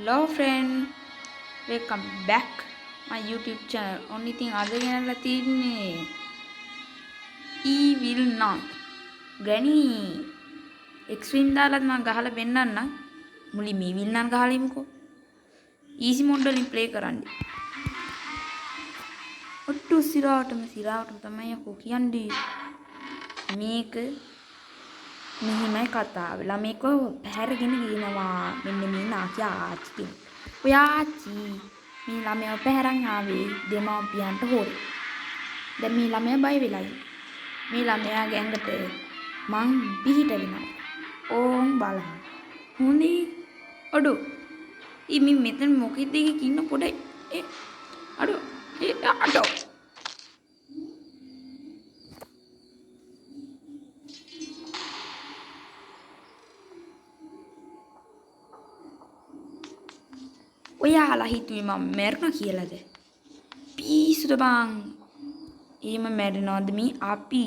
Hello friend, welcome back my YouTube channel. Only thing අද ගෙනල්ලා තින්නේ will not Granny extreme දාලා මම ගහලා පෙන්නන්නම්. මුලින් මේ will not ගහලා ඉමුකෝ. easy mode වලින් play කරන්න. ඔට්ටු සිරාවටම තමයි අකෝ කියන්නේ. මේක මෙහිමයි කතාව. ළමෙක්ව පැහැරගෙන ගිනවා. මෙන්න මේ නාකිය ආච්චි. ඔය ආච්චි මේ ළමයාව පැහැරන් ආවේ දෙමාපියන්ට හොරේ. දැන් මේ ළමයා බය වෙලයි. මේ ළමයාගේ ඇඟට මං පිහිට වෙනවා. ඕම් බලන්න. හොඳේ. අඩෝ. ඉමි මෙතන මොකෙද එකක ඉන්න පොඩයි. අඩෝ. අඩෝ. ඔයාලා හිතුවේ මම මැරුණා කියලාද? පිස්සුද බං? එහෙම මැරෙනවද මේ අපි?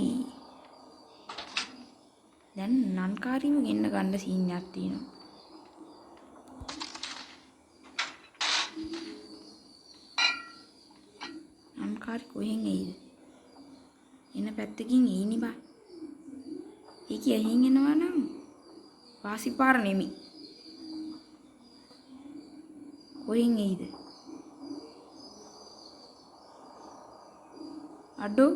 දැන් නන්කාරීව ගෙන්න ගන්න සීන් එකක් තියෙනවා. නන්කාරී කොහෙන් එයිද? එන පැත්තකින් එයිනි බා. ඒක ඇහින් එනවා නම් වාසිපාර නෙමෙයි. කොහෙන් එයිද? අඩෝ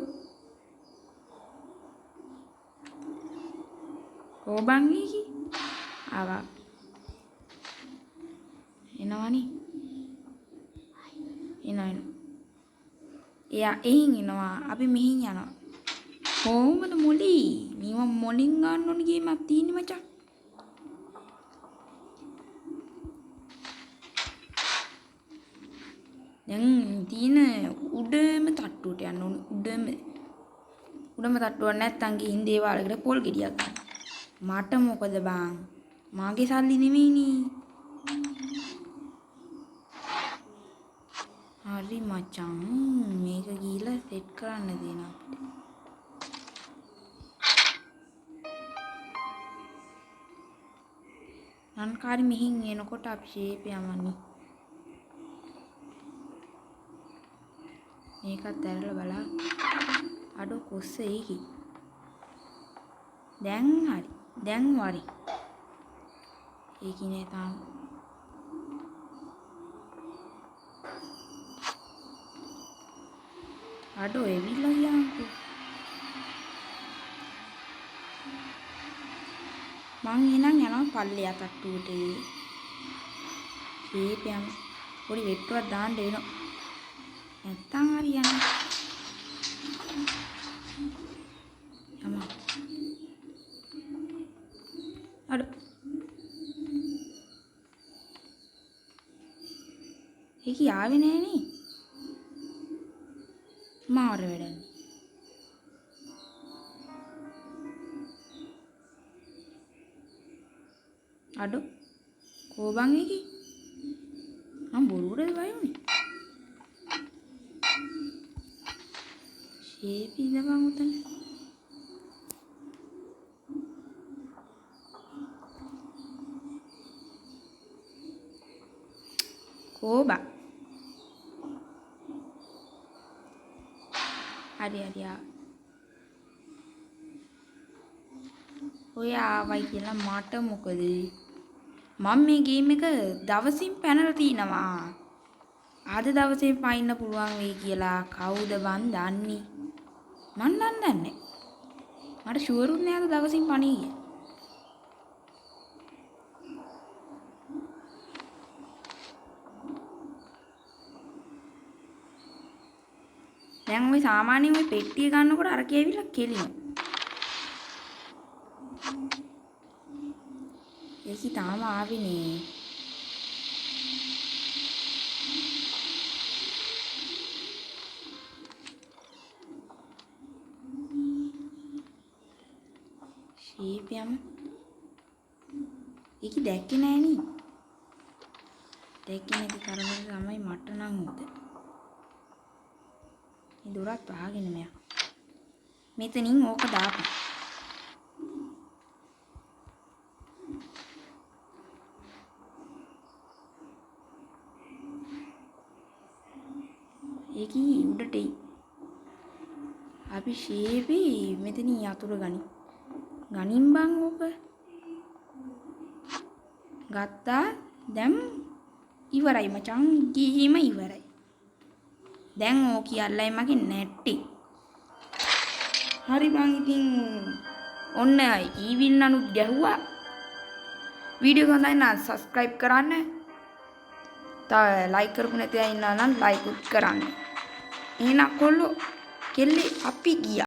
කොබන් එකි ආවා එනවනේ එනවා එයා එහින් එනවා අපි මෙහින් යනවා කොහොමද මොලි මේව මොලින් ගන්න ඕන ගේමක් තියෙන්නේ මචං දැන් තියෙන උඩම තට්ටුවට යන්න ඕන උඩම තට්ටුව නැත්තම් ගිහින් දේවාලයකට පොල් ගෙඩියක් ගන්න. මට මොකද බං? මාගේ සල්ලි නෙමෙයිනේ. හරි මචං මේක ගිහිල්ලා සෙට් කරන්න දෙනවා අපිට. නන්කාරි මෙහින් එනකොට අපි ෂේප් යමන්නේ. මේකත් ඇරලා බලන්න. අඩෝ කොස්ස ඒකි. දැන් හරි. දැන් වරි. ඒකිනේ තාම. අඩෝ එවිලා ගියාන්කෝ. මං එනං යනවා පල්ලෙයා තට්ටුවට. ෂේප් යම. පොඩි වෙට්ටුවක් දාන්න වෙනවා. නැත්තම් හරියන්නේ. යමු. අඩෝ. ඒක යාවේ නෑනේ. මාර වැඩන්නේ. අඩෝ. කොබන් එකේ. මම බොරුවට වයුනේ. ෂේප් ඉඳපන් උතන. කොබා. හරි ඔය ආවයි කියලා මට මොකද? මම මේ ගේම් එක දවසින් පැනලා තිනවා. අද දවසේ පයින්න පුළුවන් වෙයි කියලා කවුද බන් දන්නේ? මන් දන්නේ. මට ෂුවරුත් නෑ අද දවසින් පණී ගියා. දැන් ওই සාමාන්‍යයෙන් ওই පෙට්ටිය ගන්නකොට අර කේවිලා කෙලිනවා. ඒකි තාම ආවිනේ. ෂේප් යම. ඒකි දැක්කේ නෑනේ. දැක්කේ නැති තරමට තමයි මට නම් උද. මේ දොරත් වහගෙන මෙයා. මෙතනින් ඕක දාපන්. ඒකී උඩට එයි. අපි ෂේපි මෙතන යතුරු ගනින් බං ඕක. ගත්තා. දැන් ඉවරයි මචං. ගිහිම ඉවරයි. දැන් ඕ කියල්ලයි මගේ නැට්ටි. හරි බං ඉතින් ඔන්න ඊවිල් නනුත් ගැහුවා. වීඩියෝ එක හොඳයි නම් subscribe කරන්න. තව like කරපු නැති අය ඉන්නවා නම් like උත් කරන්න. එහෙනම් කොල්ලෝ කෙල්ලේ අපි ගියා.